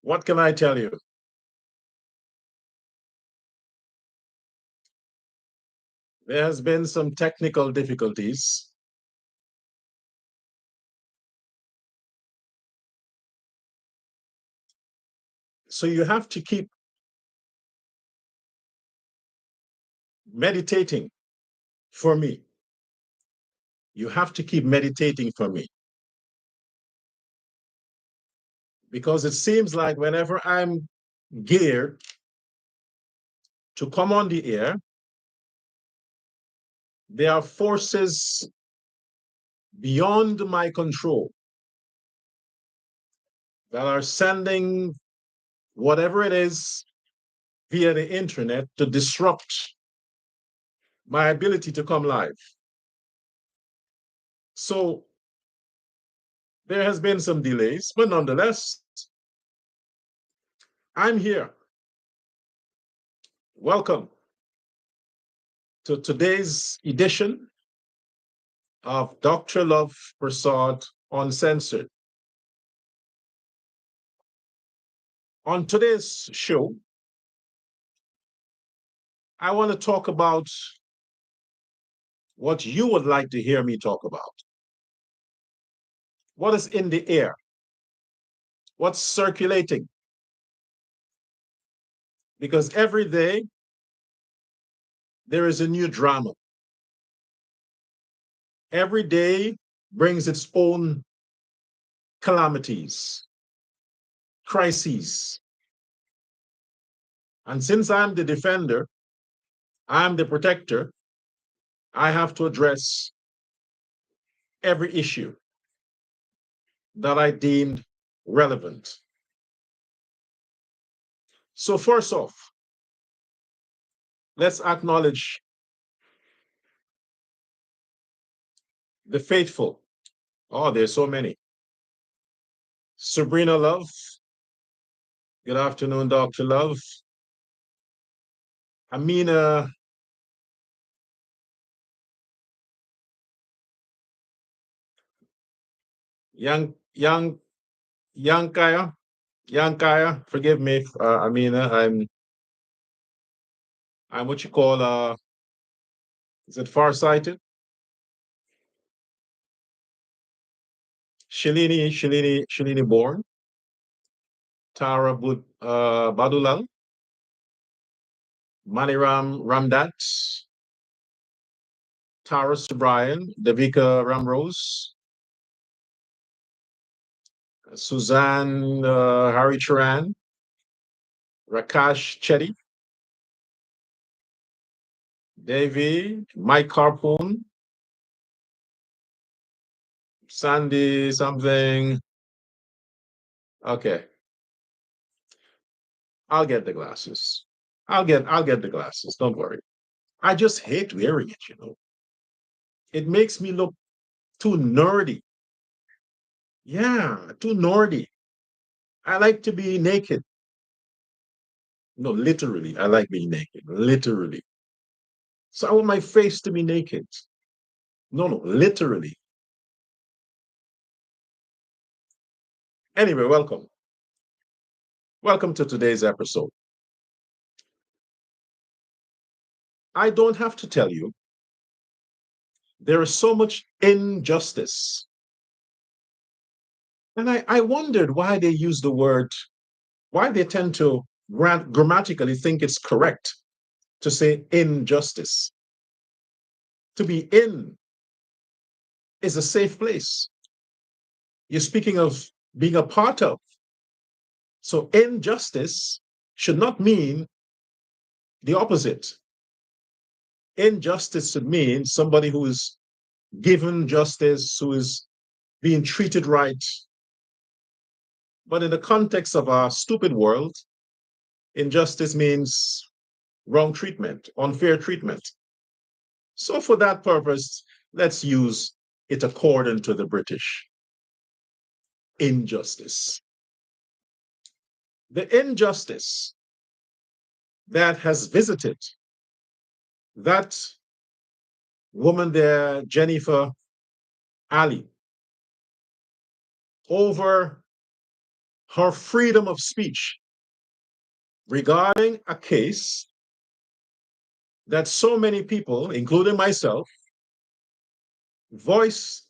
What can I tell you? There has been some technical difficulties. So you have to keep meditating for me. You have to keep meditating for me. Because it seems like whenever I'm geared to come on the air, there are forces beyond my control that are sending whatever it is via the internet to disrupt my ability to come live. So there has been some delays, but nonetheless, I'm here. Welcome to today's edition of Dr. Love Persaud Uncensored. On today's show, I want to talk about what you would like to hear me talk about. What is in the air? What's circulating? Because every day there is a new drama. Every day brings its own calamities, crises. And since I'm the defender, I'm the protector, I have to address every issue that I deemed relevant. So first off, let's acknowledge the faithful. Oh, there's so many. Sabrina Love. Good afternoon, Dr. Love. Amina Young Kaya, forgive me, Amina. I'm what you call is it farsighted? Shalini Born, Tara Badulal, Maniram Ramdat, Tara Subrian, Devika Ramrose, Suzanne Haricharan, Rakash Chetty, Devi, Mike Harpoon, Sandy something. Okay. I'll get the glasses. I'll get the glasses. Don't worry. I just hate wearing it. It makes me look too nerdy. Yeah, too nerdy. I like to be naked. No, literally, I like being naked. Literally. So I want my face to be naked. No, literally. Anyway, welcome. Welcome to today's episode. I don't have to tell you, there is so much injustice. And I wondered why they use the word, why they tend to grammatically think it's correct to say injustice. To be in is a safe place. You're speaking of being a part of. So injustice should not mean the opposite. Injustice should mean somebody who is given justice, who is being treated right. But in the context of our stupid world, injustice means wrong treatment, unfair treatment. So for that purpose, let's use it according to the British. Injustice. The injustice that has visited that woman there, Jenifer Ally, over her freedom of speech regarding a case that so many people, including myself, voice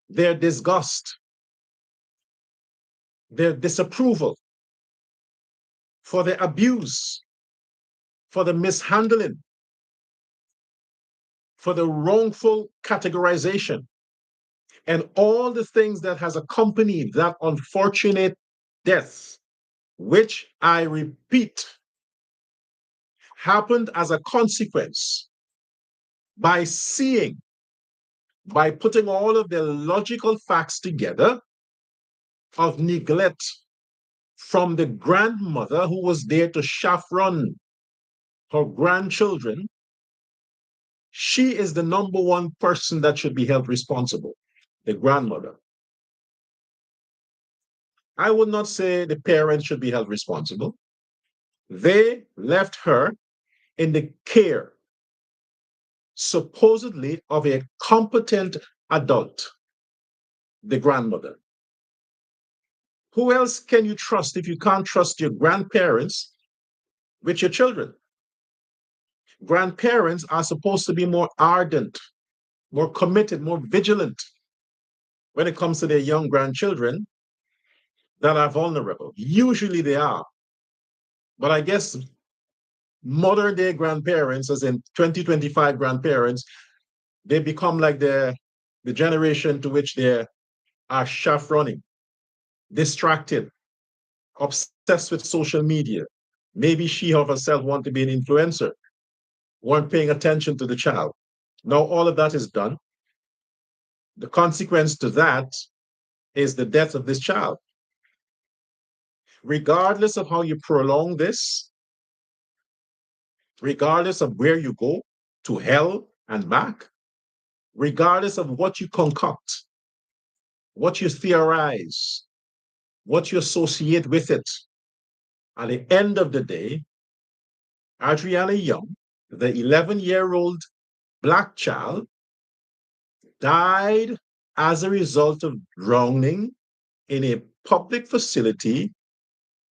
their disgust, their disapproval for the abuse, for the mishandling, for the wrongful categorization, and all the things that has accompanied that unfortunate death, which I repeat, happened as a consequence by seeing, by putting all of the logical facts together of neglect from the grandmother who was there to chaperone her grandchildren. She is the number one person that should be held responsible, the grandmother. I would not say the parents should be held responsible. They left her in the care, supposedly, of a competent adult, the grandmother. Who else can you trust if you can't trust your grandparents with your children? Grandparents are supposed to be more ardent, more committed, more vigilant when it comes to their young grandchildren that are vulnerable. Usually they are. But I guess modern day grandparents, as in 2025 grandparents, they become like the generation to which they are chaperoning, distracted, obsessed with social media. Maybe she of herself want to be an influencer, weren't paying attention to the child. Now all of that is done. The consequence to that is the death of this child. Regardless of how you prolong this, regardless of where you go, to hell and back, regardless of what you concoct, what you theorize, what you associate with it, at the end of the day, Adriana Young, the 11-year-old Black child, died as a result of drowning in a public facility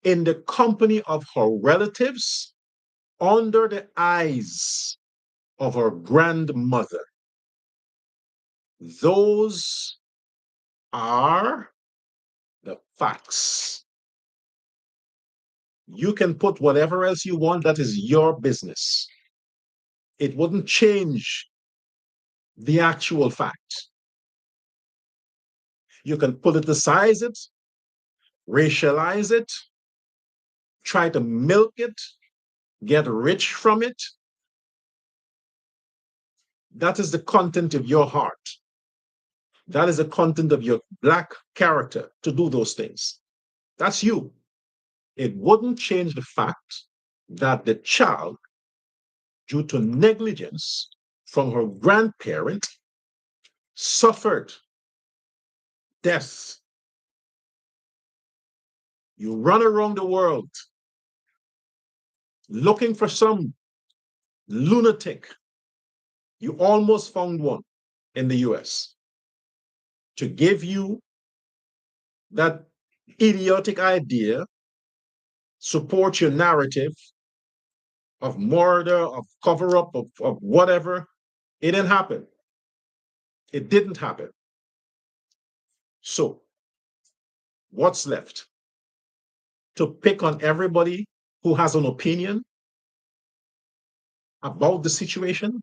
in the company of her relatives under the eyes of her grandmother. Those are the facts. You can put whatever else you want, that is your business. It wouldn't change the actual fact. You can politicize it, racialize it, try to milk it, get rich from it. That is the content of your heart. That is the content of your Black character to do those things. That's you. It wouldn't change the fact that the child, due to negligence from her grandparent, suffered death. You run around the world looking for some lunatic. You almost found one in the US to give you that idiotic idea, support your narrative of murder, of cover up, of whatever. It didn't happen. It didn't happen. So, what's left? To pick on everybody who has an opinion about the situation?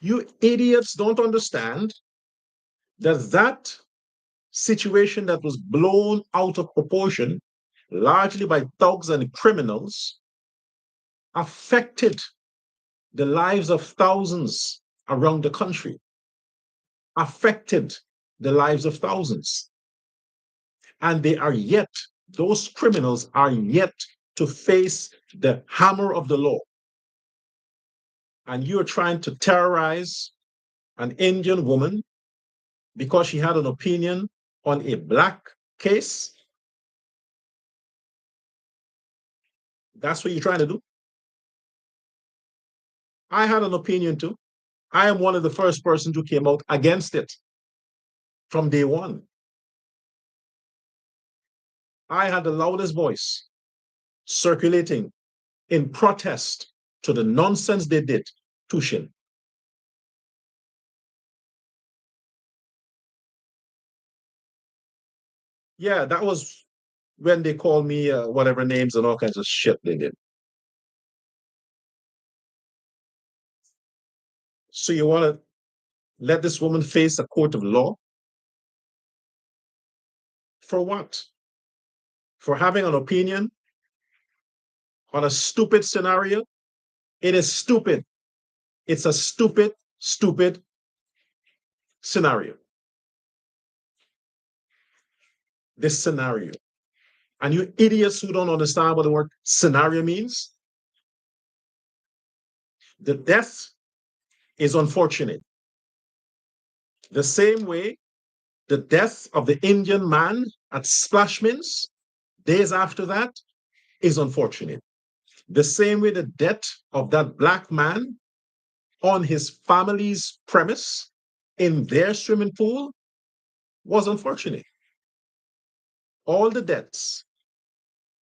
You idiots don't understand that that situation that was blown out of proportion, largely by thugs and criminals, affected the lives of thousands around the country, affected the lives of thousands. And they are yet, those criminals are yet to face the hammer of the law. And you're trying to terrorize an Indian woman because she had an opinion on a Black case. That's what you're trying to do. I had an opinion too. I am one of the first persons who came out against it from day one. I had the loudest voice circulating in protest to the nonsense they did to Shin. Yeah, that was when they called me whatever names and all kinds of shit they did. So you want to let this woman face a court of law? For what? For having an opinion on a stupid scenario? It is stupid. It's a stupid, stupid scenario. This scenario. And you idiots who don't understand what the word scenario means, the death is unfortunate. The same way the death of the Indian man at Splashmans, days after that, is unfortunate. The same way the death of that black man on his family's premise in their swimming pool was unfortunate. All the deaths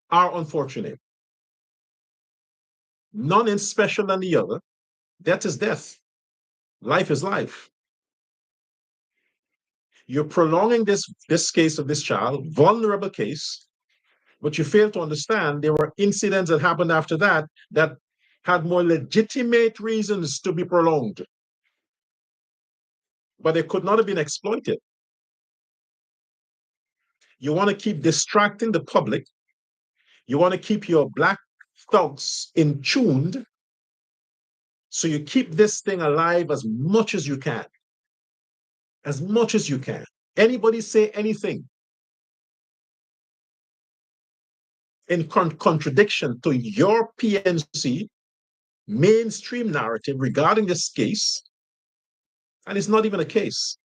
are unfortunate. None is special than the other. Death is death. Life is life. You're prolonging this case of this child, vulnerable case, but you fail to understand there were incidents that happened after that that had more legitimate reasons to be prolonged, but they could not have been exploited. You want to keep distracting the public. You want to keep your black thugs in tuned. So you keep this thing alive as much as you can. As much as you can. Anybody say anything in contradiction to your PNC mainstream narrative regarding this case, and it's not even a case.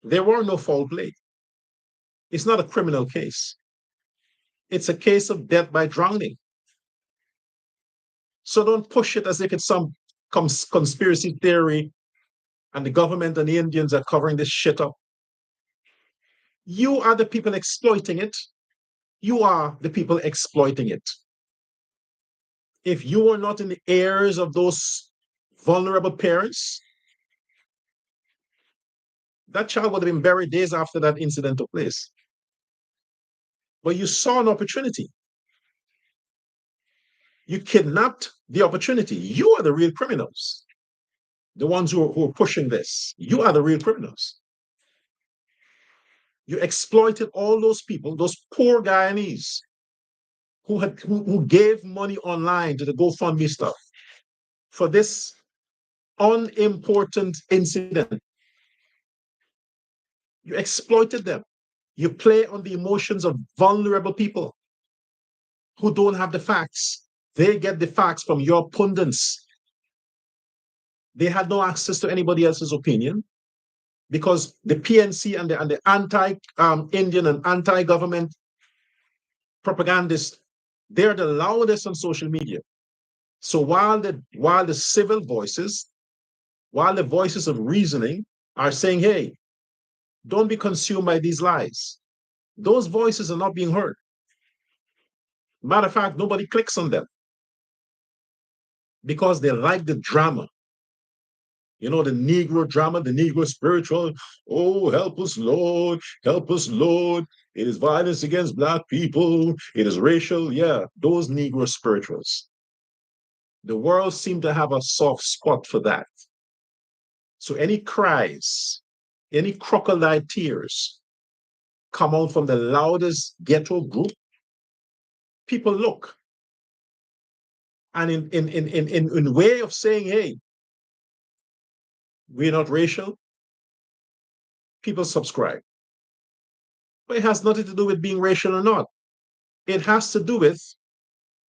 There were no foul play. It's not a criminal case. It's a case of death by drowning. So don't push it as if it's some conspiracy theory and the government and the Indians are covering this shit up. You are the people exploiting it. You are the people exploiting it. If you were not in the ears of those vulnerable parents, that child would have been buried days after that incident took place. But you saw an opportunity. You kidnapped the opportunity. You are the real criminals. The ones who are pushing this. You are the real criminals. You exploited all those people, those poor Guyanese who gave money online to the GoFundMe stuff for this unimportant incident. You exploited them. You play on the emotions of vulnerable people who don't have the facts. They get the facts from your pundits. They had no access to anybody else's opinion because the PNC and the anti-Indian and anti-government propagandists, they're the loudest on social media. So while the civil voices, while the voices of reasoning are saying, hey, don't be consumed by these lies, those voices are not being heard. Matter of fact, nobody clicks on them because they like the drama. You know, the Negro drama, the Negro spiritual. Oh, help us, Lord. Help us, Lord. It is violence against Black people. It is racial. Yeah, those Negro spirituals. The world seemed to have a soft spot for that. So any cries, any crocodile tears come out from the loudest ghetto group, people look. And in way of saying, hey, we're not racial, people subscribe. But it has nothing to do with being racial or not. It has to do with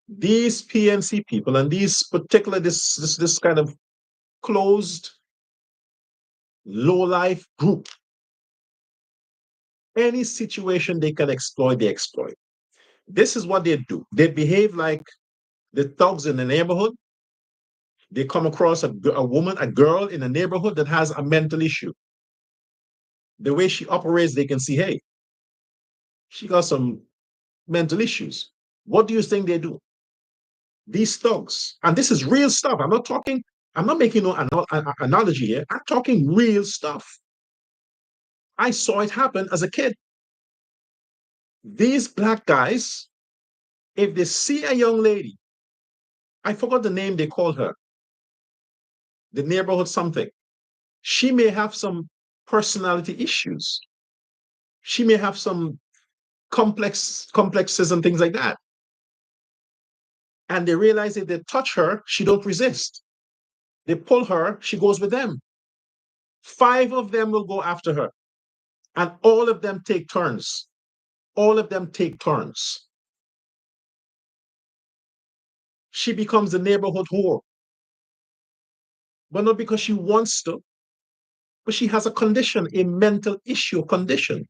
these PNC people and these particular, this kind of closed, low-life group. Any situation they can exploit, they exploit. This is what they do. They behave like the thugs in the neighborhood. They come across a woman, a girl in a neighborhood that has a mental issue. The way she operates, they can see, hey, She got some mental issues. What do you think they do? These thugs, and this is real stuff. I'm not making no analogy here. I'm talking real stuff. I saw it happen as a kid. These black guys, if they see a young lady, I forgot the name they call her, the neighborhood something. She may have some personality issues. She may have some complexes and things like that. And they realize if they touch her, she don't resist. They pull her, she goes with them. 5 of them will go after her. And all of them take turns. All of them take turns. She becomes the neighborhood whore. But not because she wants to, but she has a condition, a mental issue condition.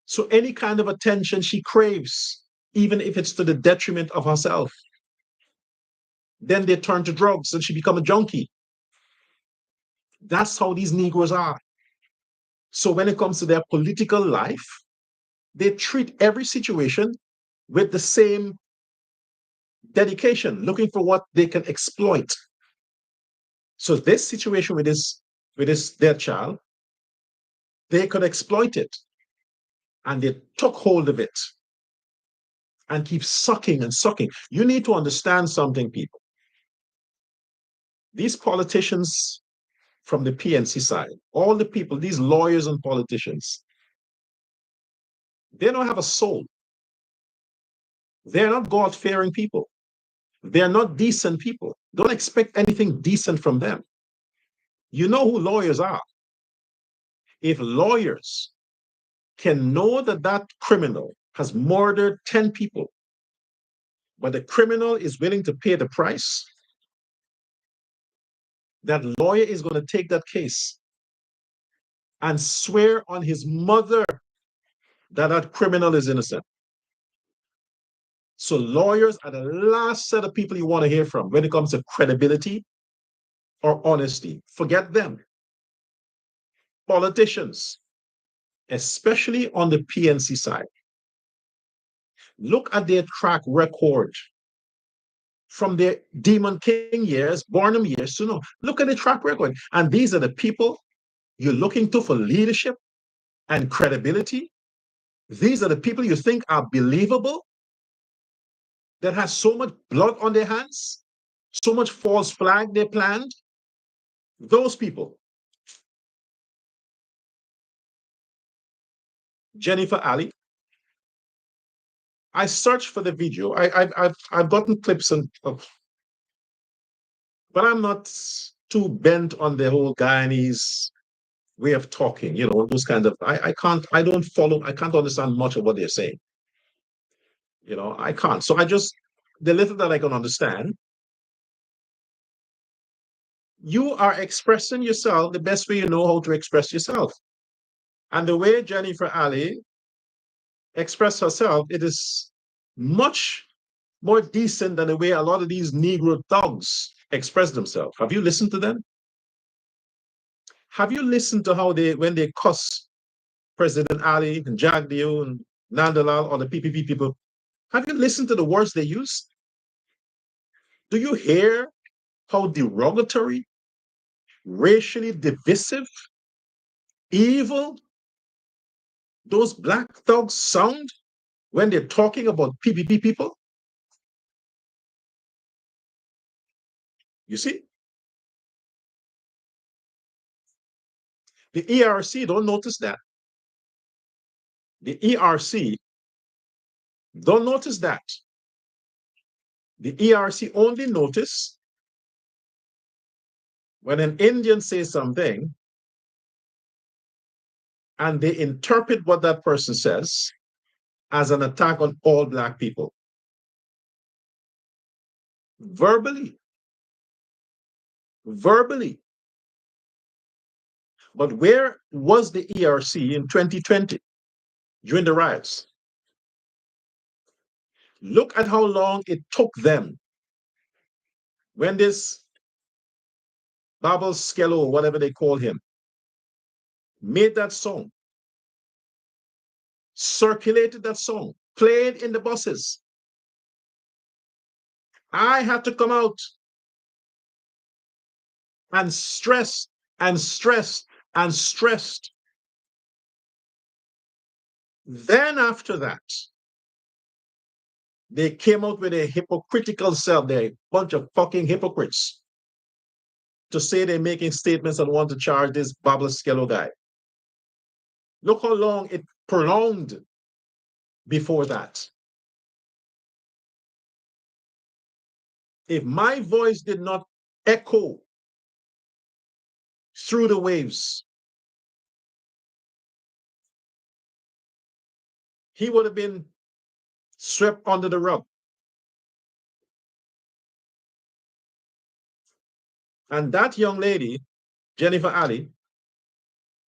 So any kind of attention she craves, even if it's to the detriment of herself. Then they turn to drugs and she becomes a junkie. That's how these Negroes are. So when it comes to their political life, they treat every situation with the same dedication, looking for what they can exploit. So this situation with this their child, they could exploit it. And they took hold of it and keep sucking and sucking. You need to understand something, people. These politicians from the PNC side, all the people, these lawyers and politicians, they don't have a soul. They're not God-fearing people. They're not decent people. Don't expect anything decent from them. You know who lawyers are. If lawyers can know that that criminal has murdered 10 people, but the criminal is willing to pay the price, that lawyer is going to take that case and swear on his mother that that criminal is innocent. So lawyers are the last set of people you want to hear from when it comes to credibility or honesty. Forget them. Politicians, especially on the PNC side, look at their track record from their Demon King years, Barnum years to now. Look at the track record. And these are the people you're looking to for leadership and credibility. These are the people you think are believable, that has so much blood on their hands, so much false flag they planned. Those people. Jenifer Ally. I searched for the video. I've gotten clips but I'm not too bent on the whole Guyanese way of talking, those kind of, I don't follow, I can't understand much of what they're saying. I can't. So the little that I can understand, you are expressing yourself the best way you know how to express yourself. And the way Jenifer Ally expressed herself, it is much more decent than the way a lot of these Negro thugs express themselves. Have you listened to them? Have you listened to how when they cuss President Ali and Jagdeo and Nandalal or the PPP people, have you listened to the words they use? Do you hear how derogatory, racially divisive, evil those black thugs sound when they're talking about PPP people? You see? The ERC don't notice that. The ERC don't notice that. The ERC only notice when an Indian says something and they interpret what that person says as an attack on all black people. Verbally. Verbally. But where was the ERC in 2020 during the riots? Look at how long it took them when this Babel Skello, whatever they call him, made that song. circulated that song, played in the buses. I had to come out and stress and stress and stressed. Then after that, they came out with a hypocritical self. They're a bunch of fucking hypocrites to say they're making statements and want to charge this Bablaskello guy. Look how long it prolonged before that. If my voice did not echo through the waves, he would have been swept under the rug. And that young lady, Jenifer Ally,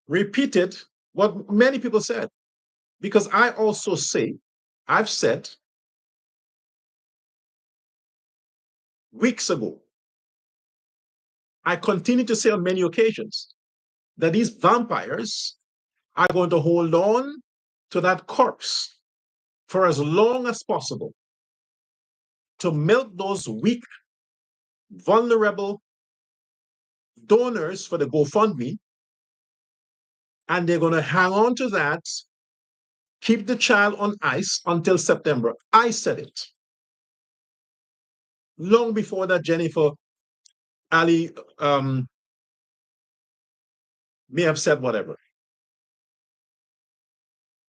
repeated what many people said. Because I also say, I've said weeks ago, I continue to say on many occasions that these vampires are going to hold on to that corpse for as long as possible to milk those weak, vulnerable donors for the GoFundMe, and they're going to hang on to that, keep the child on ice until September. I said it. Long before that, Jenifer Ally may have said whatever.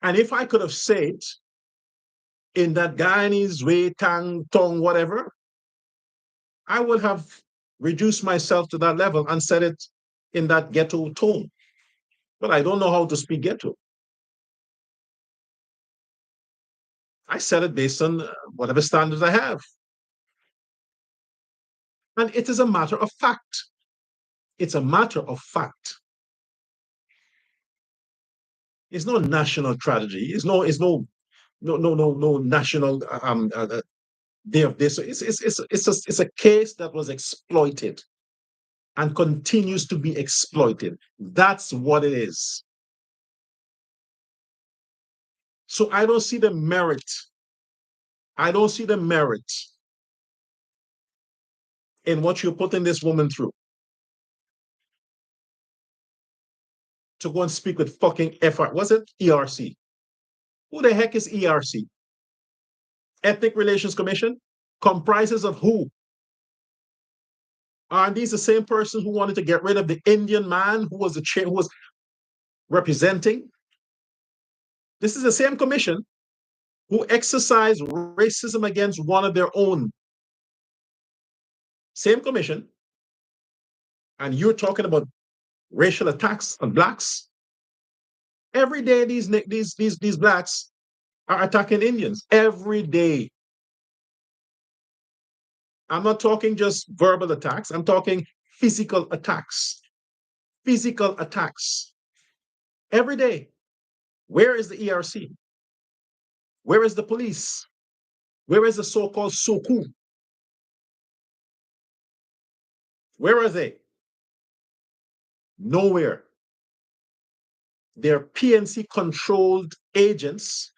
And if I could have said in that Guyanese way, tang, tong, whatever, I would have reduced myself to that level and said it in that ghetto tone. But I don't know how to speak ghetto. I said it based on whatever standards I have. And it is a matter of fact. It's a matter of fact. It's no national tragedy. It's no national day of this. It's a case that was exploited and continues to be exploited. That's what it is. So I don't see the merit. I don't see the merit in what you're putting this woman through. To go and speak with fucking FR. Was it ERC? Who the heck is ERC? Ethnic Relations Commission? Comprises of who? Are these the same person who wanted to get rid of the Indian man who was the chair, who was representing? This is the same commission who exercised racism against one of their own. Same commission. And you're talking about racial attacks on blacks. Every day these blacks are attacking Indians. Every day. I'm not talking just verbal attacks. I'm talking physical attacks. Physical attacks. Every day. Where is the ERC? Where is the police? Where is the so-called Soku? Where are they? Nowhere. They're PNC-controlled agents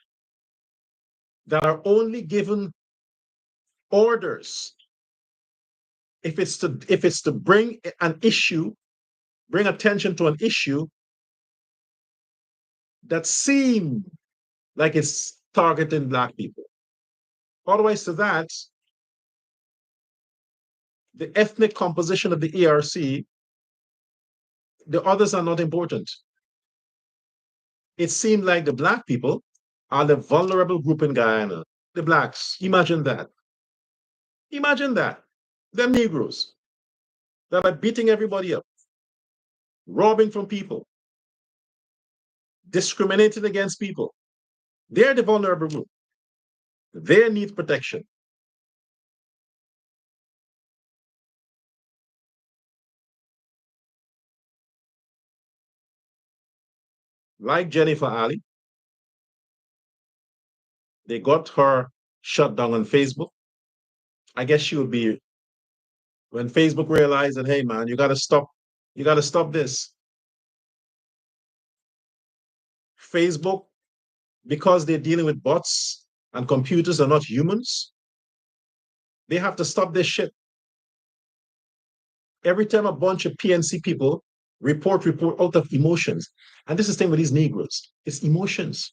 that are only given orders if it's to bring an issue, bring attention to an issue that seems like it's targeting black people. Otherwise to that, the ethnic composition of the ERC, the others are not important. It seemed like the black people are the vulnerable group in Guyana. The blacks. Imagine that. Imagine that. Them Negroes that are beating everybody up, robbing from people, discriminating against people. They're the vulnerable group. They need protection. Like Jenifer Ally, they got her shut down on Facebook. I guess she would be, when Facebook realized that, hey man, you gotta stop this. Facebook because they're dealing with bots and computers are not humans. They have to stop this shit. Every time a bunch of PNC people report out of emotions. And this is the thing with these Negroes. It's emotions.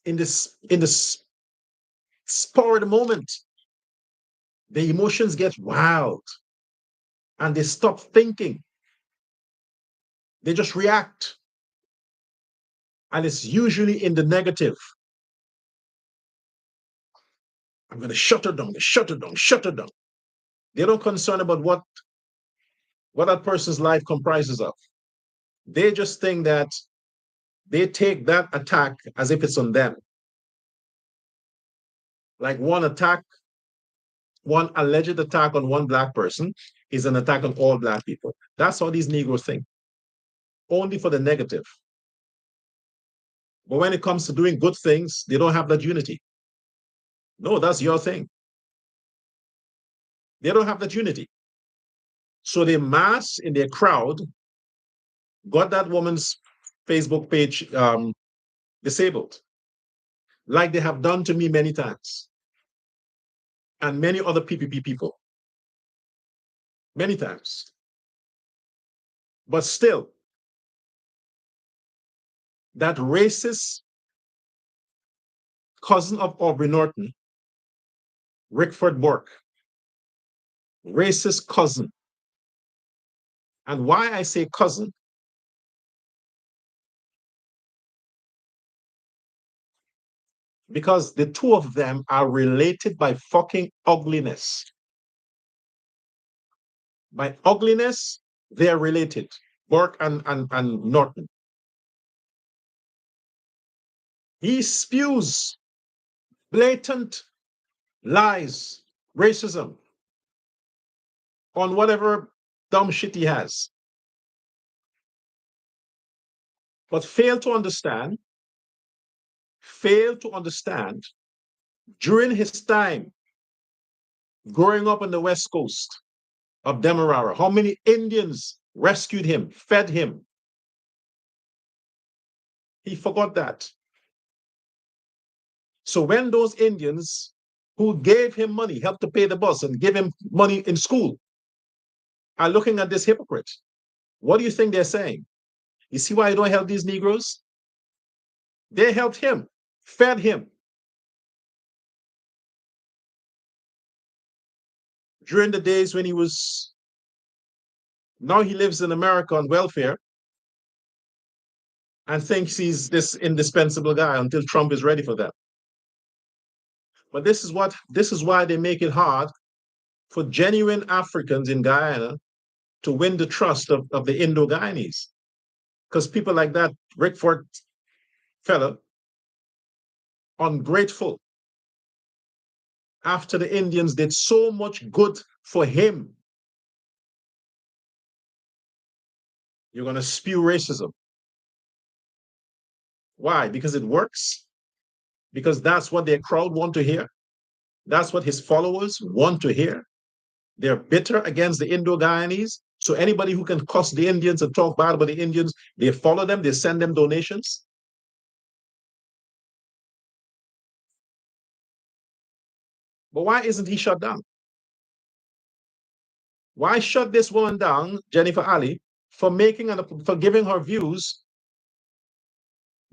In this spur of the moment, the emotions get wild and they stop thinking. They just react. And it's usually in the negative. I'm going to shut her down, shut her down, shut her down. They don't concern about what that person's life comprises of. They just think that they take that attack as if it's on them. Like one alleged attack on one black person is an attack on all black people. That's how these Negroes think, only for the negative. But when it comes to doing good things, they don't have that unity. No, that's your thing. They don't have that unity. So they mass in their crowd, got that woman's Facebook page disabled, like they have done to me many times, and many other PPP people, many times. But still, that racist cousin of Aubrey Norton, Rickford Burke, racist cousin. And why I say cousin, because the two of them are related by fucking ugliness. By ugliness, they're related. Burke and Norton. He spews blatant lies, racism on whatever dumb shit he has. But fail to understand during his time growing up on the West Coast of Demerara, how many Indians rescued him, fed him. He forgot that. So when those Indians who gave him money, helped to pay the bus and give him money in school, are looking at this hypocrite, what do you think they're saying? You see why I don't help these Negroes? They helped him, fed him. During the days when now he lives in America on welfare and thinks he's this indispensable guy until Trump is ready for that. But this is why they make it hard for genuine Africans in Guyana to win the trust of the Indo-Guyanese. Because people like that, Rickford fella, ungrateful, after the Indians did so much good for him, you're going to spew racism. Why? Because it works? Because that's what their crowd want to hear? That's what his followers want to hear? They're bitter against the Indo-Guyanese. So anybody who can cuss the Indians and talk bad about the Indians, they follow them, they send them donations. But why isn't he shut down? Why shut this woman down, Jenifer Ally, for giving her views,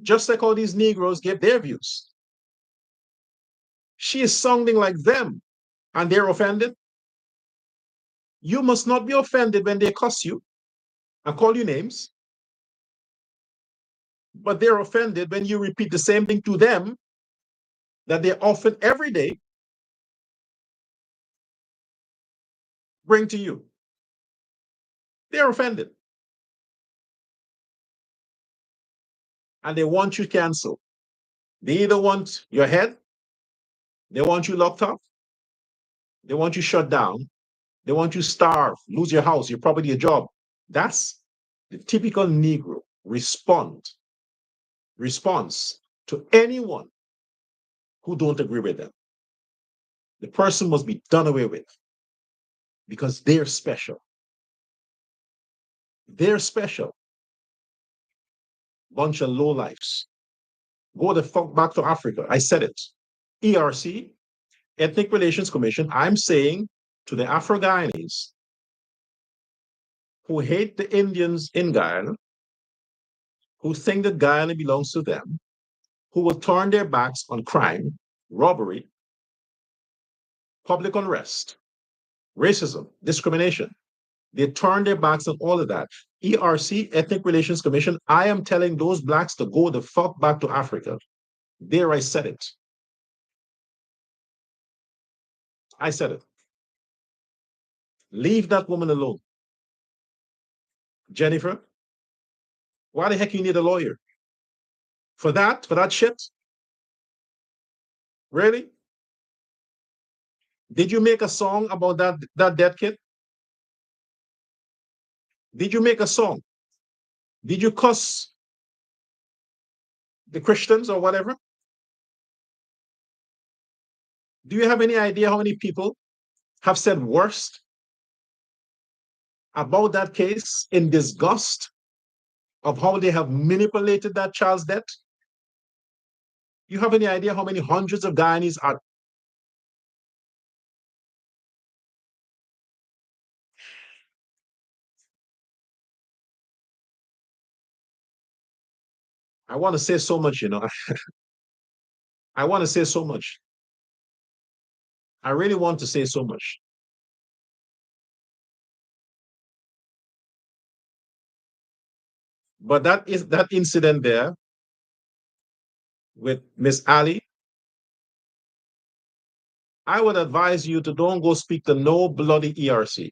just like all these Negroes give their views? She is sounding like them, and they're offended. You must not be offended when they cuss you and call you names, but they're offended when you repeat the same thing to them that they often every day bring to you. They're offended. And they want you canceled. They either want your head, they want you locked up, they want you shut down, they want you starve, lose your house, your property, your job. That's the typical Negro response to anyone who don't agree with them. The person must be done away with because they're special. They're special. Bunch of lowlifes. Go the fuck back to Africa. I said it. ERC, Ethnic Relations Commission, I'm saying to the Afro-Guyanese who hate the Indians in Guyana, who think that Guyana belongs to them, who will turn their backs on crime, robbery, public unrest, racism, discrimination. They turn their backs on all of that. ERC, Ethnic Relations Commission, I am telling those blacks to go the fuck back to Africa. There, I said it. I said it. Leave that woman alone. Jenifer, why the heck you need a lawyer? For that? For that shit? Really? Did you make a song about that dead kid? Did you make a song? Did you cuss the Christians or whatever? Do you have any idea how many people have said worst about that case in disgust of how they have manipulated that child's death? You have any idea how many hundreds of Guyanese are? I want to say so much, you know. I want to say so much. I really want to say so much. But that incident there with Miss Ali, I would advise you to don't go speak to no bloody ERC.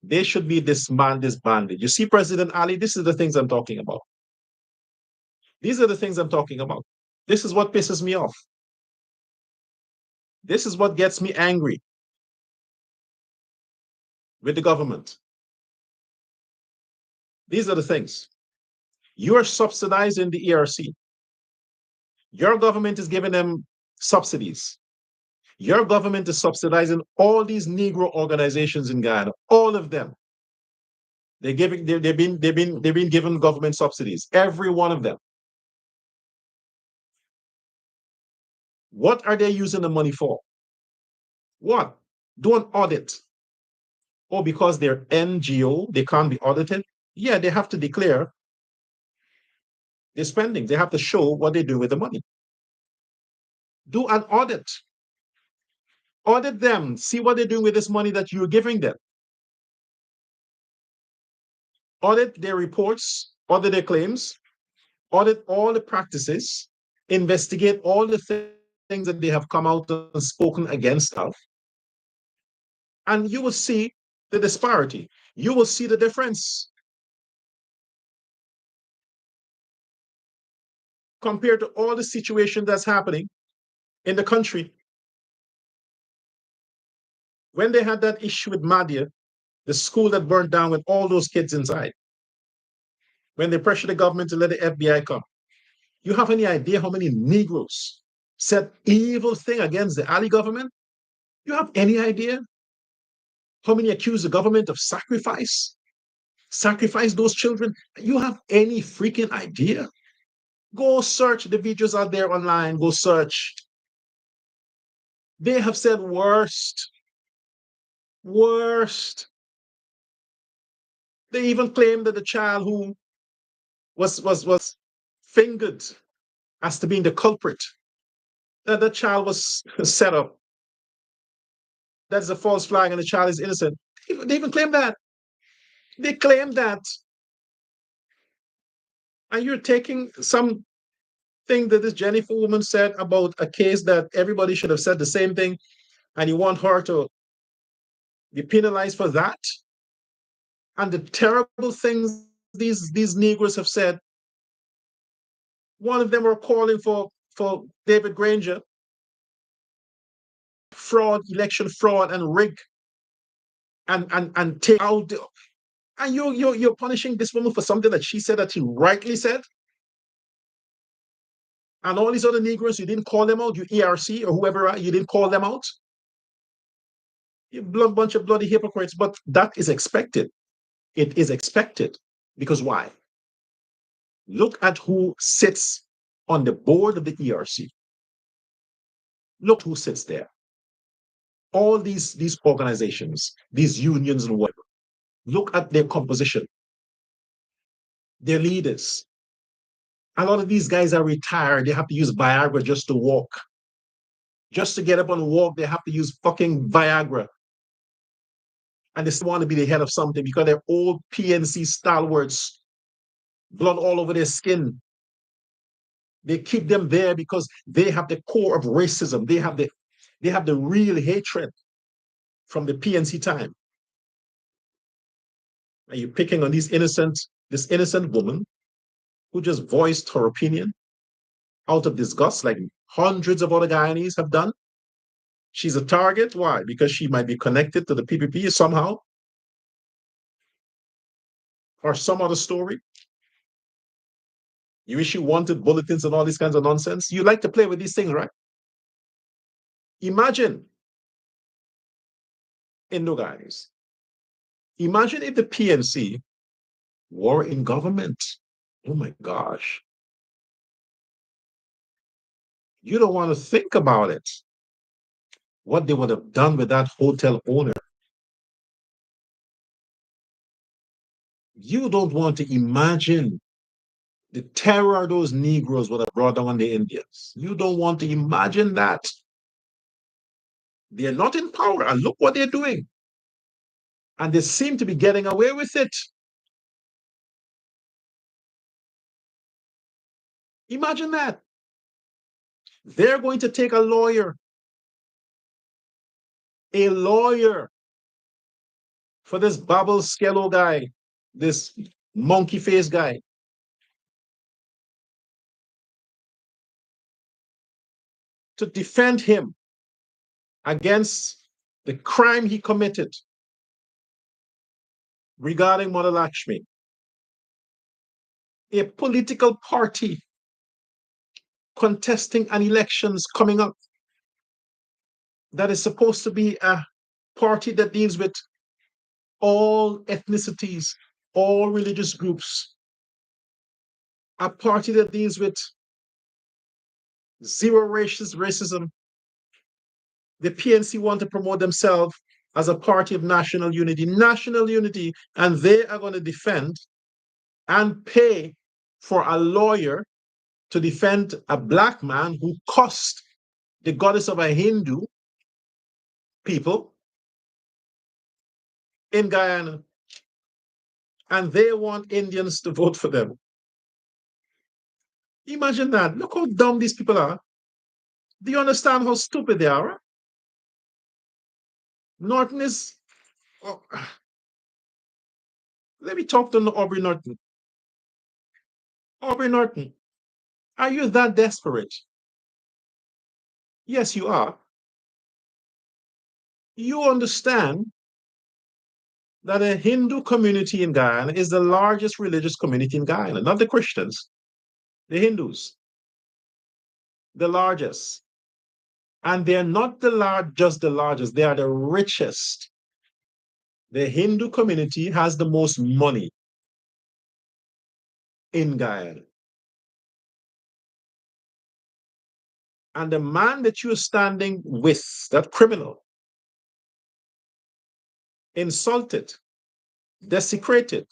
They should be disbanded. You see, President Ali, this is the things I'm talking about. These are the things I'm talking about. This is what pisses me off. This is what gets me angry with the government. These are the things. You're subsidizing the ERC. Your government is giving them subsidies. Your government is subsidizing all these Negro organizations in Guyana, all of them. They've been given government subsidies, every one of them. What are they using the money for? What? Do an audit. Oh, because they're NGO, they can't be audited? Yeah, they have to declare their spending. They have to show what they do with the money. Do an audit. Audit them. See what they're doing with this money that you're giving them. Audit their reports, audit their claims, audit all the practices, investigate all the things that they have come out and spoken against of, and you will see the disparity. You will see the difference compared to all the situation that's happening in the country. When they had that issue with Madia, the school that burned down with all those kids inside, when they pressured the government to let the FBI come, you have any idea how many Negroes said evil thing against the Ali government? You have any idea how many accuse the government of sacrifice? Sacrifice those children? You have any freaking idea? Go search. The videos are there online. Go search. They have said worst. Worst. They even claim that the child who was fingered as to being the culprit, that the child was set up. That's a false flag and the child is innocent. They even claim that. They claim that. And you're taking something that this Jenifer woman said about a case that everybody should have said the same thing, and you want her to be penalized for that? And the terrible things these Negroes have said. One of them were calling for David Granger, fraud, election fraud, and rig, and take out. And you're punishing this woman for something that she said that she rightly said. And all these other Negroes, you didn't call them out. You ERC or whoever, you didn't call them out. You bunch of bloody hypocrites. But that is expected. It is expected. Because why? Look at who sits on the board of the ERC. Look who sits there. All these organizations, these unions and whatever. Look at their composition, their leaders. A lot of these guys are retired. They have to use Viagra just to walk. Just to get up and walk, they have to use fucking Viagra. And they still want to be the head of something because they're old PNC stalwarts, blood all over their skin. They keep them there because they have the core of racism. They have the real hatred from the PNC time. Are you picking on this innocent woman who just voiced her opinion out of disgust, like hundreds of other Guyanese have done? She's a target. Why? Because she might be connected to the PPP somehow, or some other story. You issue wanted bulletins and all these kinds of nonsense. You like to play with these things, right? Imagine, Indo-Guyanese, imagine if the PNC were in government. Oh my gosh. You don't want to think about it. What they would have done with that hotel owner. You don't want to imagine the terror those Negroes would have brought down on the Indians. You don't want to imagine that. They're not in power, and look what they're doing. And they seem to be getting away with it. Imagine that. They're going to take a lawyer for this Babel Skello guy, this monkey face guy. To defend him against the crime he committed regarding Mother Lakshmi. A political party contesting an elections coming up that is supposed to be a party that deals with all ethnicities, all religious groups, a party that deals with zero racism. The PNC want to promote themselves as a party of national unity, and they are going to defend and pay for a lawyer to defend a black man who cussed the goddess of a Hindu people in Guyana. And they want Indians to vote for them. Imagine that. Look how dumb these people are. Do you understand how stupid they are? Norton is... Oh, let me talk to Aubrey Norton. Aubrey Norton, are you that desperate? Yes, you are. You understand that a Hindu community in Guyana is the largest religious community in Guyana, not the Christians, the Hindus, the largest. And they're not just the largest, they are the richest. The Hindu community has the most money in Guyana. And the man that you're standing with, that criminal, insulted, desecrated,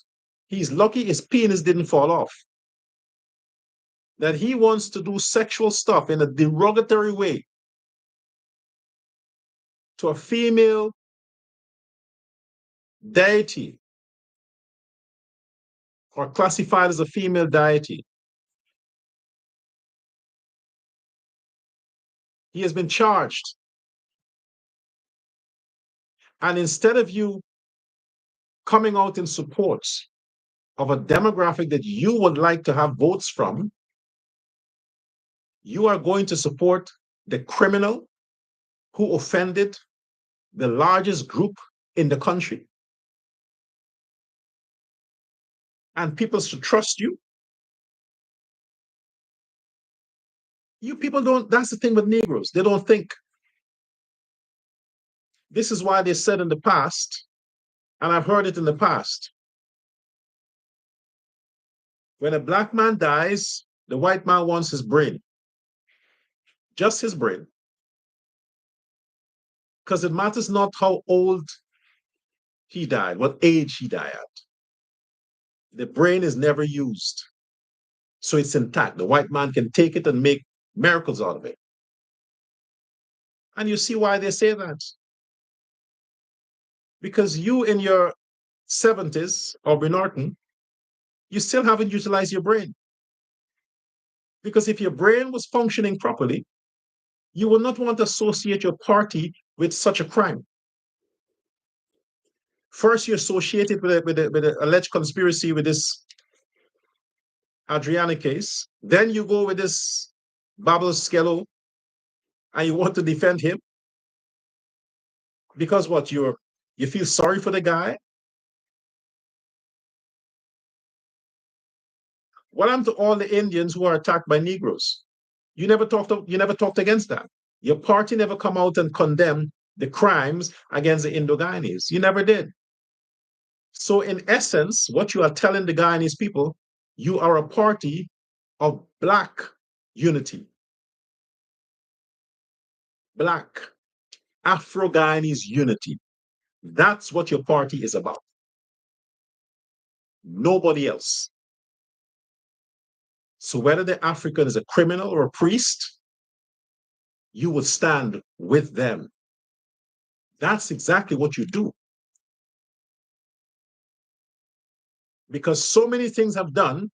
he's lucky his penis didn't fall off. That he wants to do sexual stuff in a derogatory way to a female deity or classified as a female deity. He has been charged. And instead of you coming out in support of a demographic that you would like to have votes from, you are going to support the criminal who offended the largest group in the country. And people should trust you. You people don't, that's the thing with Negroes, they don't think. This is why they said in the past, and I've heard it in the past, when a black man dies, The white man wants his brain, just his brain, because it matters not how old he died, what age he died at. The brain is never used, so it's intact. The white man can take it and make miracles out of it. And you see why they say that. Because you in your 70s, Aubrey Norton, you still haven't utilized your brain. Because if your brain was functioning properly, you will not want to associate your party with such a crime. First, you associate it with an alleged conspiracy with this Adriana case. Then you go with this Babel Skello, and you want to defend him because what you feel sorry for the guy. What happened to all the Indians who are attacked by Negroes? You never talked against that. Your party never come out and condemn the crimes against the Indo-Guyanese. You never did. So in essence, what you are telling the Guyanese people, you are a party of Black unity. Black, Afro-Guyanese unity. That's what your party is about. Nobody else. So whether the African is a criminal or a priest, you will stand with them. That's exactly what you do. Because so many things have done,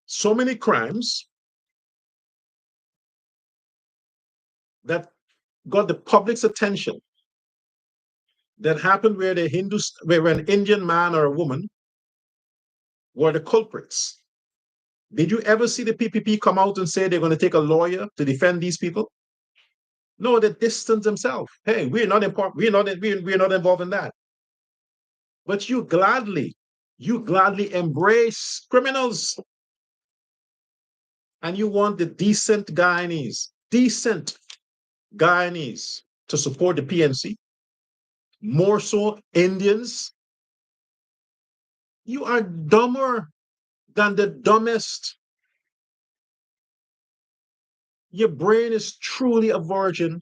so many crimes that got the public's attention, that happened where where an Indian man or a woman were the culprits. Did you ever see the PPP come out and say they're going to take a lawyer to defend these people? No, they distance themselves. Hey, we're not involved in that. But you gladly embrace criminals. And you want the decent Guyanese to support the PNC. More so Indians. You are dumber than the dumbest. Your brain is truly a virgin,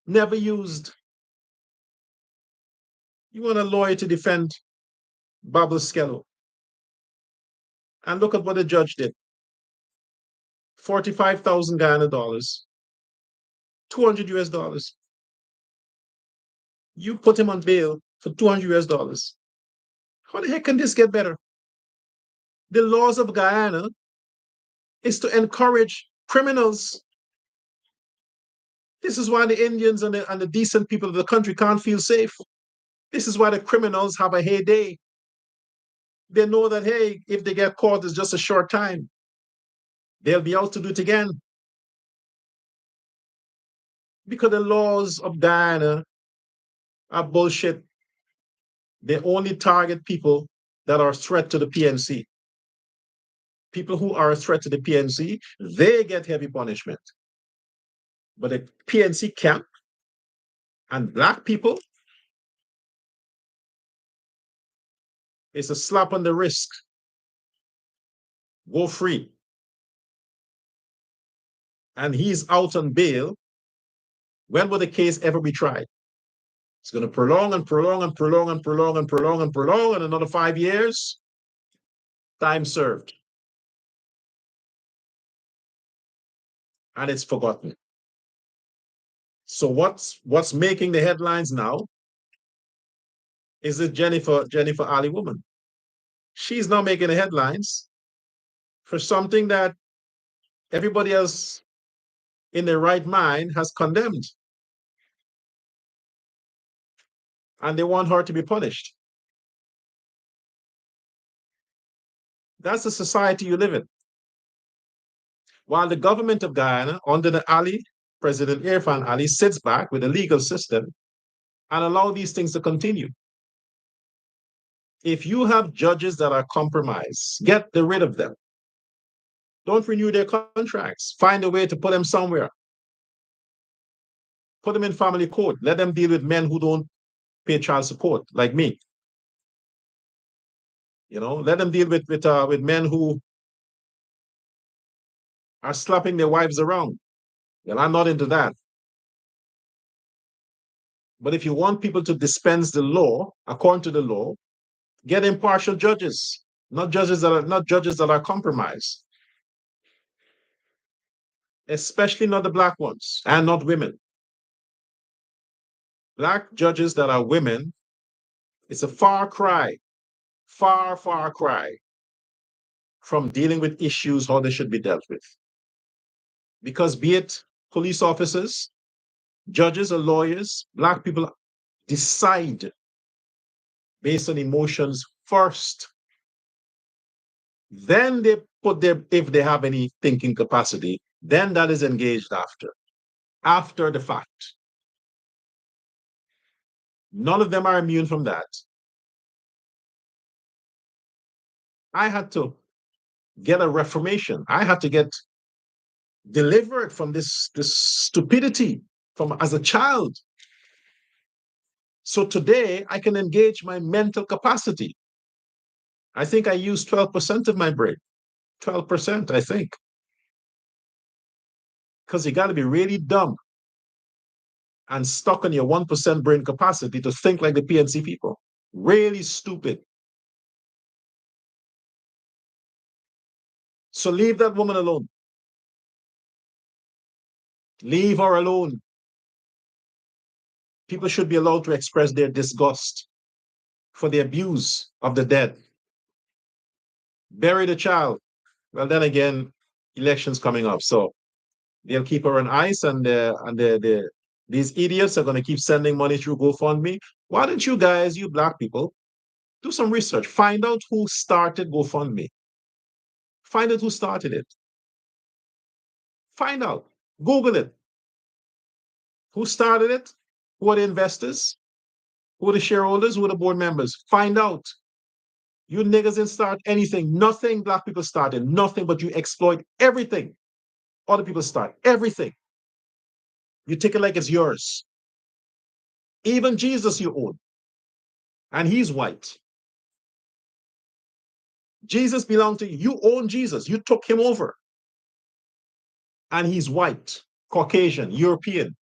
never used. You want a lawyer to defend Babel Skello. And look at what the judge did. 45,000 Guyana dollars, 200 US dollars. You put him on bail for 200 US dollars. How the heck can this get better? The laws of Guyana is to encourage criminals. This is why the Indians and the decent people of the country can't feel safe. This is why the criminals have a heyday. They know that, hey, if they get caught, it's just a short time. They'll be out to do it again. Because the laws of Guyana are bullshit. They only target people that are a threat to the PNC. People who are a threat to the PNC, they get heavy punishment. But the PNC camp and Black people, it's a slap on the wrist. Go free. And he's out on bail. When will the case ever be tried? It's going to prolong and prolong and prolong and prolong and prolong and prolong, and another 5 years, time served. And it's forgotten. So what's making the headlines now is the Jenifer Ally woman. She's now making the headlines for something that everybody else in their right mind has condemned. And they want her to be punished. That's the society you live in. While the government of Guyana, under the Ali, President Irfaan Ali, sits back with a legal system and allow these things to continue. If you have judges that are compromised, get rid of them. Don't renew their contracts. Find a way to put them somewhere. Put them in family court. Let them deal with men who don't pay child support, like me. You know, let them deal with men who are slapping their wives around. Well, I'm not into that. But if you want people to dispense the law according to the law, get impartial judges, not judges that are compromised, especially not the black ones and not women. Black judges that are women, it's a far cry, far cry from dealing with issues how they should be dealt with. Because be it police officers, judges, or lawyers, black people decide based on emotions first. Then they put their, if they have any thinking capacity, then that is engaged after the fact. None of them are immune from that. I had to get a reformation. I had to get delivered from this stupidity from as a child. So today I can engage my mental capacity. I think I use 12% of my brain. 12%, I think. Because you got to be really dumb and stuck on your 1% brain capacity to think like the PNC people. Really stupid. So leave that woman alone. Leave her alone. People should be allowed to express their disgust for the abuse of the dead. Bury the child. Well, then again, elections coming up, so they'll keep her on ice, and these idiots are going to keep sending money through GoFundMe. Why don't you guys, you black people, do some research? Find out who started GoFundMe. Find out who started it. Find out. Google it. Who started it? Who are the investors? Who are the shareholders? Who are the board members? Find out. You niggas didn't start anything. Nothing black people started. Nothing, but you exploit everything. Other people start everything. You take it like it's yours. Even Jesus you own. And he's white. Jesus belonged to you. You own Jesus. You took him over. And he's white, Caucasian, European.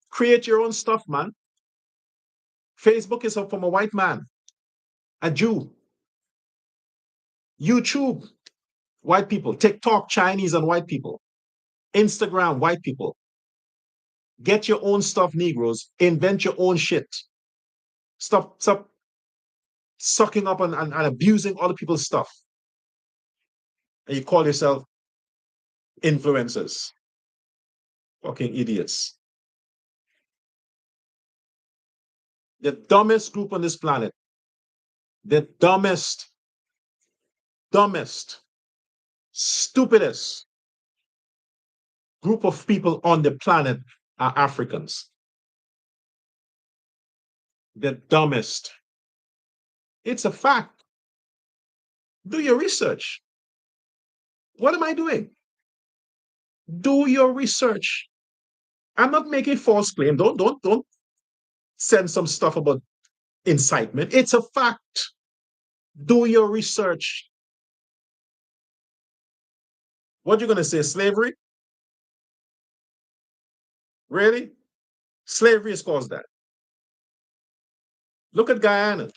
Create your own stuff, man. Facebook is from a white man, a Jew. YouTube, white people. TikTok, Chinese and white people. Instagram, white people. Get your own stuff, Negroes. Invent your own shit. Stop sucking up and abusing other people's stuff. And you call yourself influencers. Fucking idiots. The dumbest group on this planet. The dumbest, stupidest group of people on the planet are Africans. The dumbest. It's a fact. Do your research. What am I doing? Do your research. I'm not making false claim. Don't send some stuff about incitement. It's a fact. Do your research. What you gonna say? Slavery? Really? Slavery has caused that. Look at Guyana.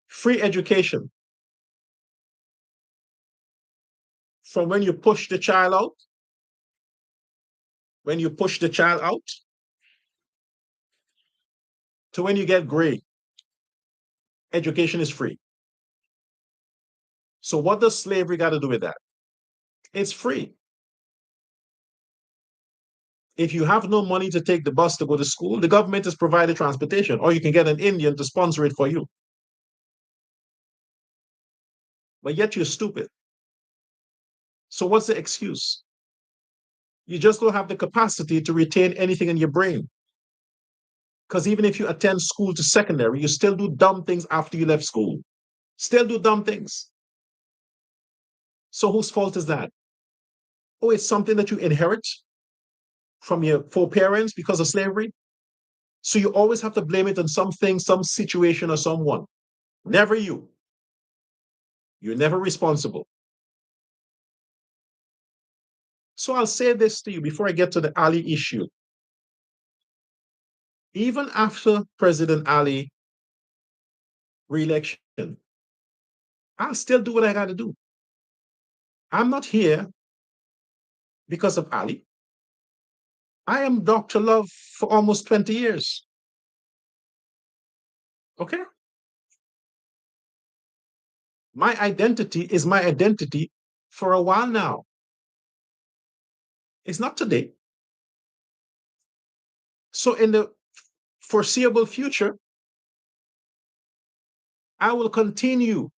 Free education. From when you push the child out, to when you get grade, education is free. So what does slavery got to do with that? It's free. If you have no money to take the bus to go to school, the government has provided transportation, or you can get an Indian to sponsor it for you. But yet you're stupid. So what's the excuse? You just don't have the capacity to retain anything in your brain. Because even if you attend school to secondary, you still do dumb things after you left school. Still do dumb things. So whose fault is that? Oh, it's something that you inherit from your foreparents because of slavery? So you always have to blame it on something, some situation, or someone. Never you. You're never responsible. So I'll say this to you before I get to the Ali issue. Even after President Ali re-election, I'll still do what I got to do. I'm not here because of Ali. I am Dr. Love for almost 20 years. Okay? My identity is my identity for a while now. It's not today. So in the foreseeable future, I will continue.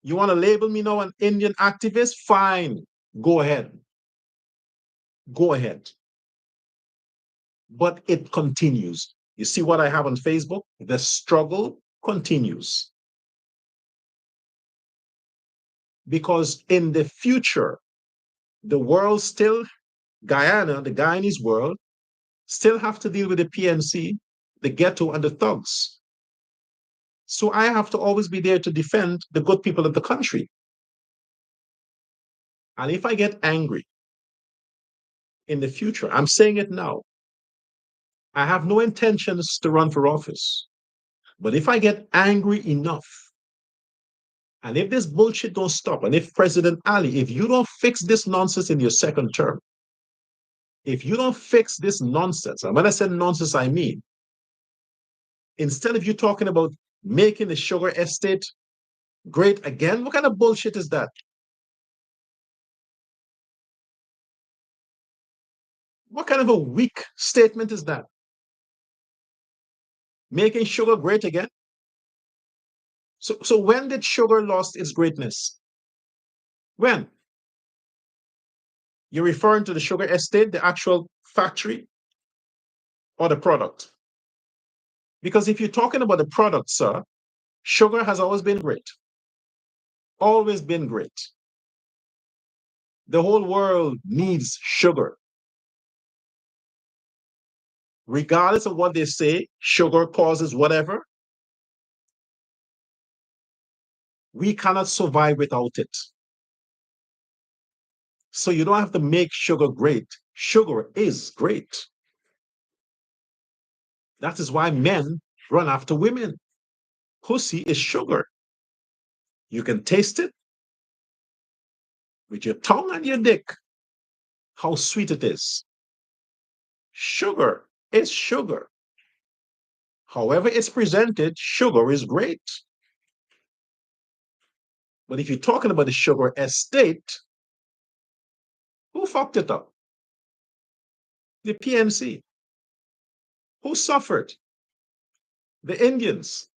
You want to label me now an Indian activist? Fine. Go ahead. Go ahead. But it continues. You see what I have on Facebook? The struggle continues. Because in the future, the world still, Guyana, the Guyanese world, still have to deal with the PNC, the ghetto, and the thugs. So I have to always be there to defend the good people of the country. And if I get angry in the future, I'm saying it now, I have no intentions to run for office. But if I get angry enough, and if this bullshit don't stop, and if President Ali, if you don't fix this nonsense in your second term, if you don't fix this nonsense, and when I say nonsense, I mean, instead of you talking about making the sugar estate great again, what kind of bullshit is that? What kind of a weak statement is that? Making sugar great again? So when did sugar lost its greatness? When? You're referring to the sugar estate, the actual factory, or the product? Because if you're talking about the product, sir, sugar has always been great. Always been great. The whole world needs sugar. Regardless of what they say, sugar causes whatever, we cannot survive without it. So you don't have to make sugar great. Sugar is great. That is why men run after women. Pussy is sugar. You can taste it with your tongue and your dick, how sweet it is. Sugar is sugar. However it's presented, sugar is great. But if you're talking about the sugar estate, who fucked it up? The PNC. Who suffered? The Indians.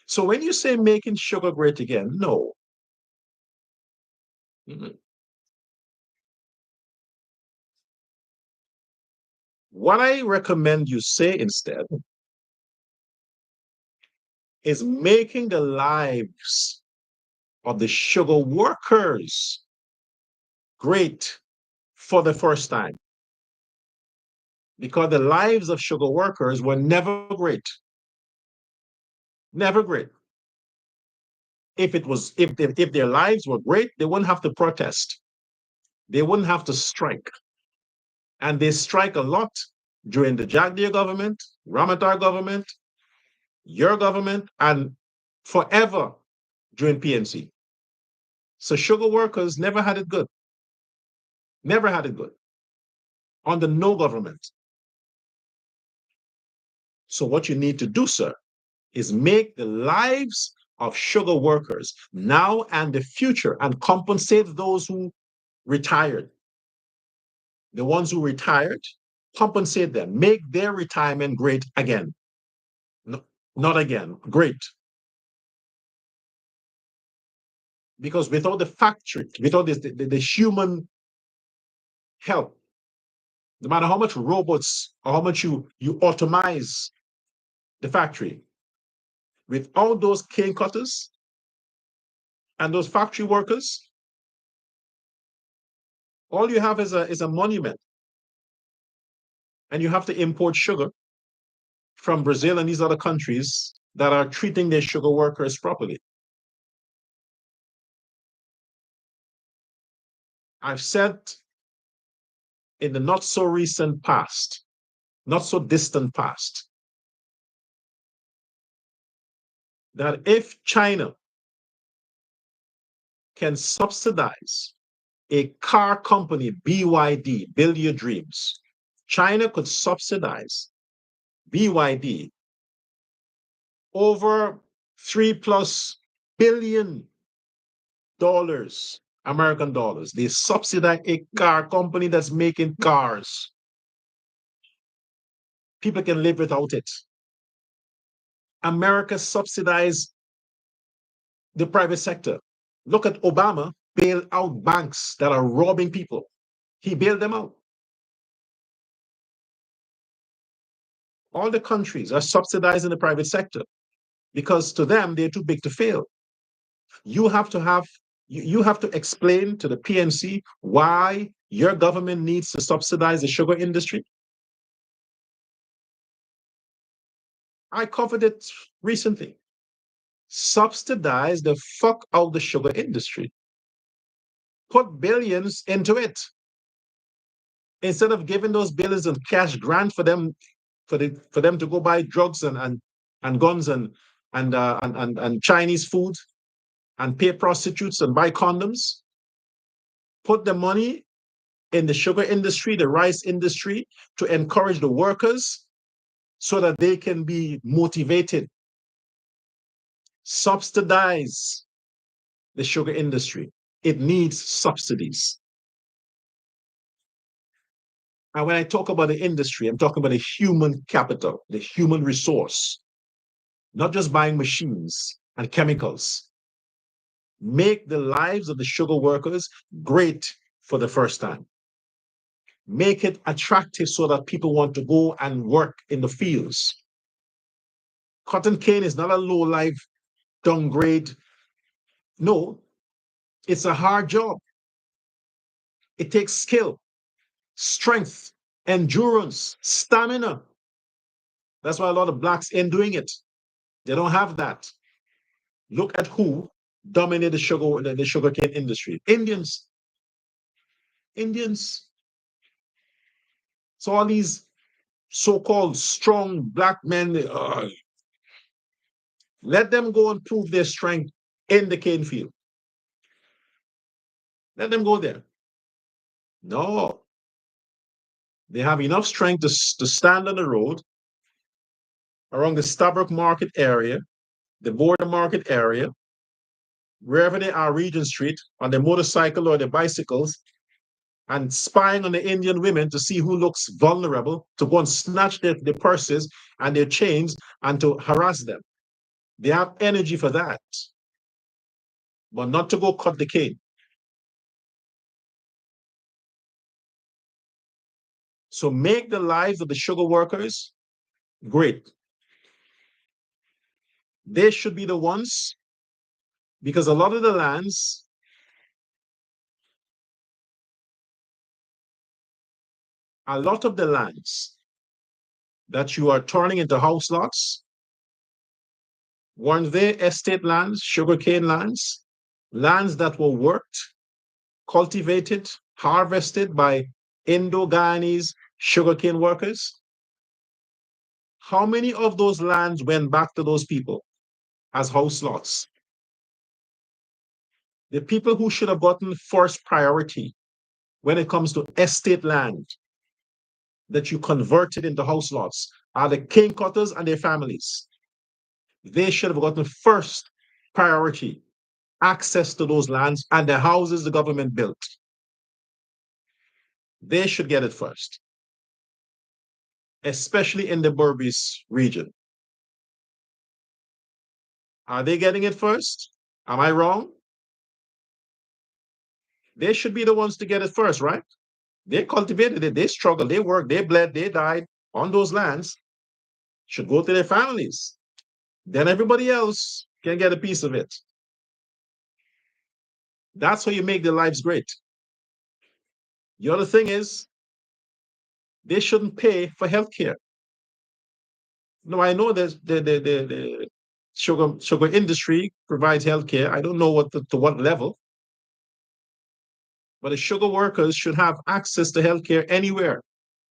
So when you say making sugar great again, no. Mm-hmm. What I recommend you say instead is making the lives of the sugar workers great for the first time. Because the lives of sugar workers were never great. Never great. If their lives were great, they wouldn't have to protest. They wouldn't have to strike. And they strike a lot during the Jagdeo government, Ramatar government, your government, and forever during PNC. So sugar workers never had it good. Never had it good. Under no government. So what you need to do, sir, is make the lives of sugar workers now and the future and compensate those who retired. The ones who retired, compensate them. Make their retirement great again. No, not again, great. Because without the factory, without the human help, no matter how much robots or how much you automize the factory, without those cane cutters and those factory workers, all you have is a monument. And you have to import sugar from Brazil and these other countries that are treating their sugar workers properly. I've said in the not so recent past, not so distant past, that if China can subsidize a car company, BYD, Build Your Dreams, China could subsidize BYD over $3+ billion American dollars. They subsidize a car company that's making cars. People can live without it. America subsidized the private sector. Look at Obama bail out banks that are robbing people. He bailed them out. All the countries are subsidizing the private sector because to them, they're too big to fail. You have to have you have to explain to the PNC why your government needs to subsidize the sugar industry. I covered it recently. Subsidize the fuck out the sugar industry. Put billions into it. Instead of giving those billions in cash grant for them for them to go buy drugs and guns and Chinese food and pay prostitutes and buy condoms, put the money in the sugar industry, the rice industry, to encourage the workers so that they can be motivated. Subsidize the sugar industry. It needs subsidies. And when I talk about the industry, I'm talking about the human capital, the human resource, not just buying machines and chemicals. Make the lives of the sugar workers great for the first time. Make it attractive so that people want to go and work in the fields. Cotton cane is not a low life downgrade. No, it's a hard job. It takes skill, strength, endurance, stamina. That's why a lot of blacks ain't doing it. They don't have that. Look at who dominated the sugarcane industry. Indians. Indians. So all these so-called strong black men, let them go and prove their strength in the cane field. Let them go there. No. They have enough strength to stand on the road around the Stabroek Market area, the Border Market area, wherever they are, Regent Street, on their motorcycle or their bicycles, and spying on the Indian women to see who looks vulnerable, to go and snatch their purses and their chains and to harass them. They have energy for that, but not to go cut the cane. So make the lives of the sugar workers great. They should be the ones, because a lot of the lands, that you are turning into house lots, weren't they estate lands, sugarcane lands, lands that were worked, cultivated, harvested by Indo-Guyanese sugarcane workers? How many of those lands went back to those people as house lots? The people who should have gotten first priority when it comes to estate land that you converted into house lots are the cane cutters and their families. They should have gotten first priority access to those lands and the houses the government built. They should get it first, especially in the Berbice region. Are they getting it first? Am I wrong? They should be the ones to get it first, right? They cultivated it, they struggled, they worked, they bled, they died on those lands. Should go to their families. Then everybody else can get a piece of it. That's how you make their lives great. The other thing is, they shouldn't pay for healthcare. No, I know that the sugar industry provides healthcare. I don't know to what level. But the sugar workers should have access to healthcare anywhere,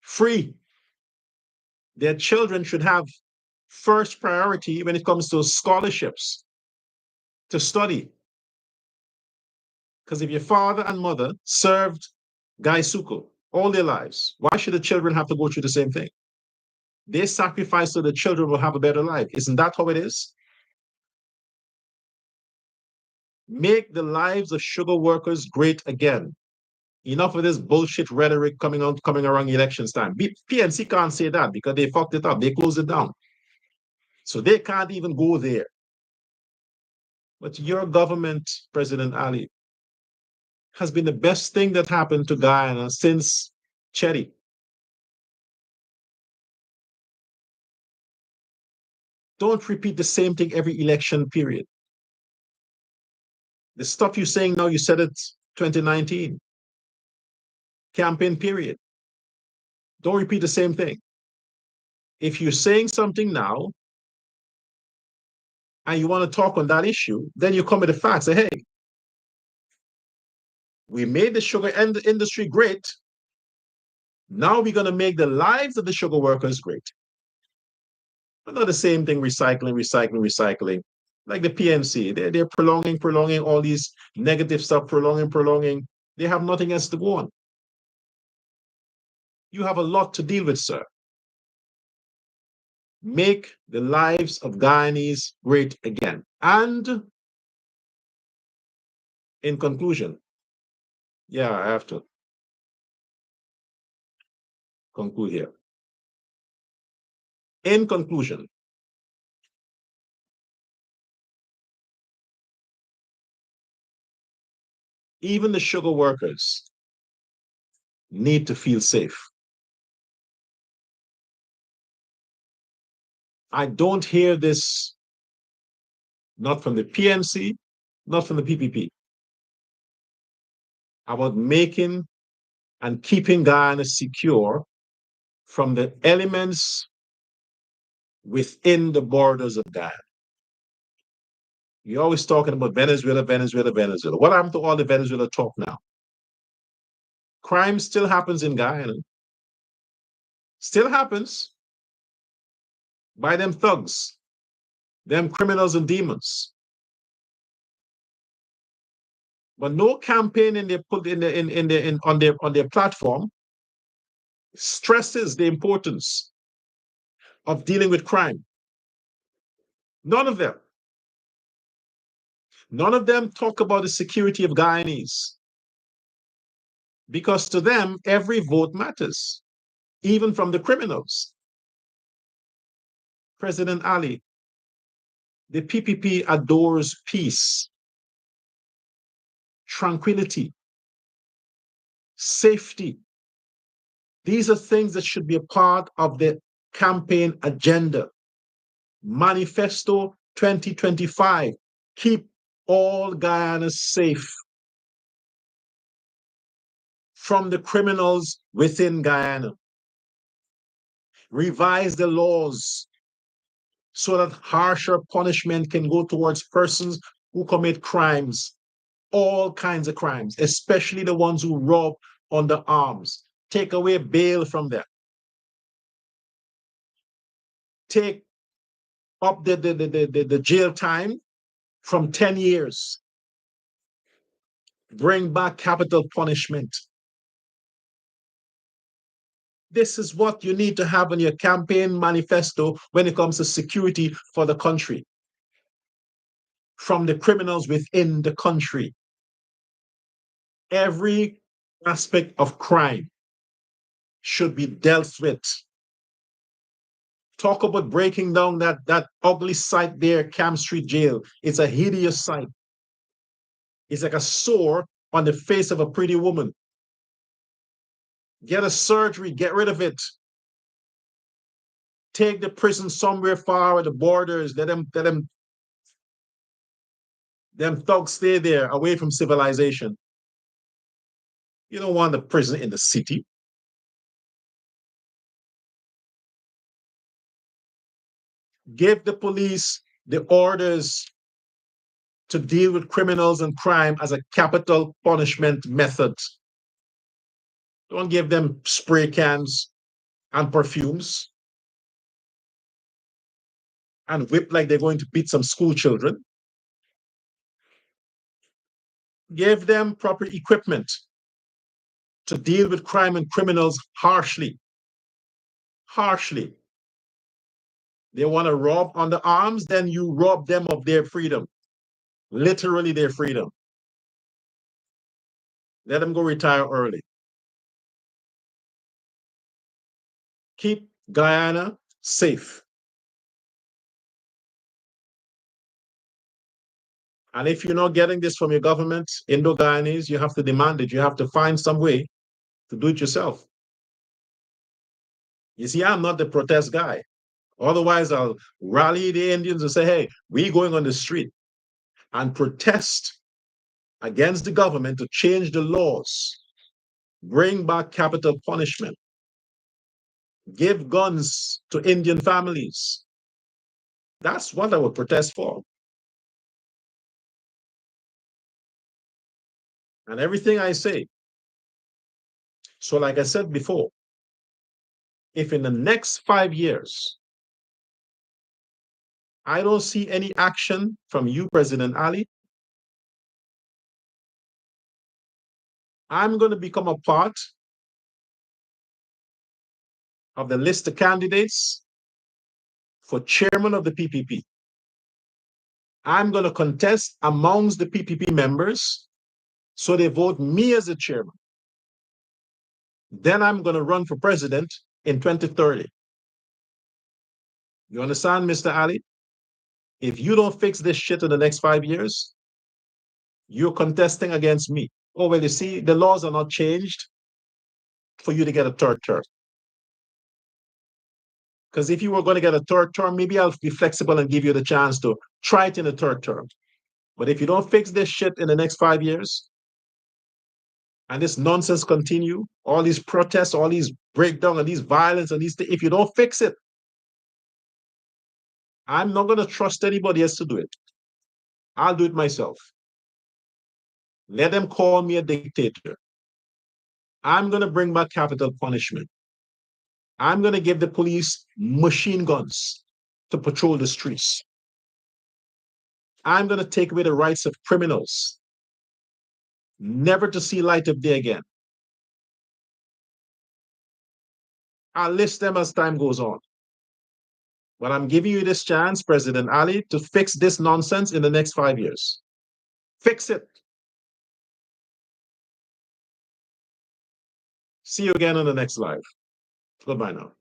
free. Their children should have first priority when it comes to scholarships to study. Because if your father and mother served Guy Suko all their lives, why should the children have to go through the same thing? They sacrifice so the children will have a better life. Isn't that how it is? Make the lives of sugar workers great again. Enough of this bullshit rhetoric coming around elections time. PNC can't say that because they fucked it up. They closed it down. So they can't even go there. But your government, President Ali, has been the best thing that happened to Guyana since Cherry. Don't repeat the same thing every election period. The stuff you're saying now, you said it 2019. Campaign period. Don't repeat the same thing. If you're saying something now and you want to talk on that issue, then you come with the facts. Say, hey, we made the sugar industry great. Now we're going to make the lives of the sugar workers great. But not the same thing, recycling. Like the PNC, they're prolonging all these negative stuff, prolonging. They have nothing else to go on. You have a lot to deal with, sir. Make the lives of Guyanese great again. And in conclusion, yeah, I have to conclude here. In conclusion, even the sugar workers need to feel safe. I don't hear this, not from the PNC, not from the PPP, about making and keeping Guyana secure from the elements within the borders of Guyana. You're always talking about Venezuela. What happened to all the Venezuela talk now? Crime still happens in Guyana. Still happens by them thugs, them criminals and demons. But no campaign they put on their platform stresses the importance of dealing with crime. None of them. None of them talk about the security of Guyanese. Because to them, every vote matters, even from the criminals. President Ali, the PPP adores peace, tranquility, safety. These are things that should be a part of the campaign agenda. Manifesto 2025. Keep all Guyanas safe from the criminals within Guyana. Revise the laws so that harsher punishment can go towards persons who commit crimes, all kinds of crimes, especially the ones who rob under arms. Take away bail from them. Take up the jail time from 10 years. Bring back capital punishment. This is what you need to have in your campaign manifesto when it comes to security for the country. From the criminals within the country. Every aspect of crime should be dealt with. Talk about breaking down that ugly site there, Camp Street Jail. It's a hideous sight. It's like a sore on the face of a pretty woman. Get a surgery, get rid of it. Take the prison somewhere far at the borders. Let them thugs stay there, away from civilization. You don't want the prison in the city. Give the police the orders to deal with criminals and crime as a capital punishment method. Don't give them spray cans and perfumes and whip like they're going to beat some school children. Give them proper equipment to deal with crime and criminals harshly. Harshly. They want to rob on the arms, then you rob them of their freedom. Literally their freedom. Let them go retire early. Keep Guyana safe. And if you're not getting this from your government, Indo-Guyanese, you have to demand it. You have to find some way to do it yourself. You see, I'm not the protest guy. Otherwise, I'll rally the Indians and say, hey, we're going on the street and protest against the government to change the laws, bring back capital punishment, give guns to Indian families. That's what I would protest for. And everything I say. So, like I said before, if in the next 5 years, I don't see any action from you, President Ali, I'm going to become a part of the list of candidates for chairman of the PPP. I'm going to contest amongst the PPP members so they vote me as the chairman. Then I'm going to run for president in 2030. You understand, Mr. Ali? If you don't fix this shit in the next 5 years, you're contesting against me. Oh, well, you see, the laws are not changed for you to get a third term. Because if you were going to get a third term, maybe I'll be flexible and give you the chance to try it in a third term. But if you don't fix this shit in the next 5 years, and this nonsense continue, all these protests, all these breakdown, and these violence, and these things, if you don't fix it, I'm not going to trust anybody else to do it. I'll do it myself. Let them call me a dictator. I'm going to bring back capital punishment. I'm going to give the police machine guns to patrol the streets. I'm going to take away the rights of criminals, never to see light of day again. I'll list them as time goes on. But I'm giving you this chance, President Ali, to fix this nonsense in the next 5 years. Fix it. See you again on the next live. Goodbye now.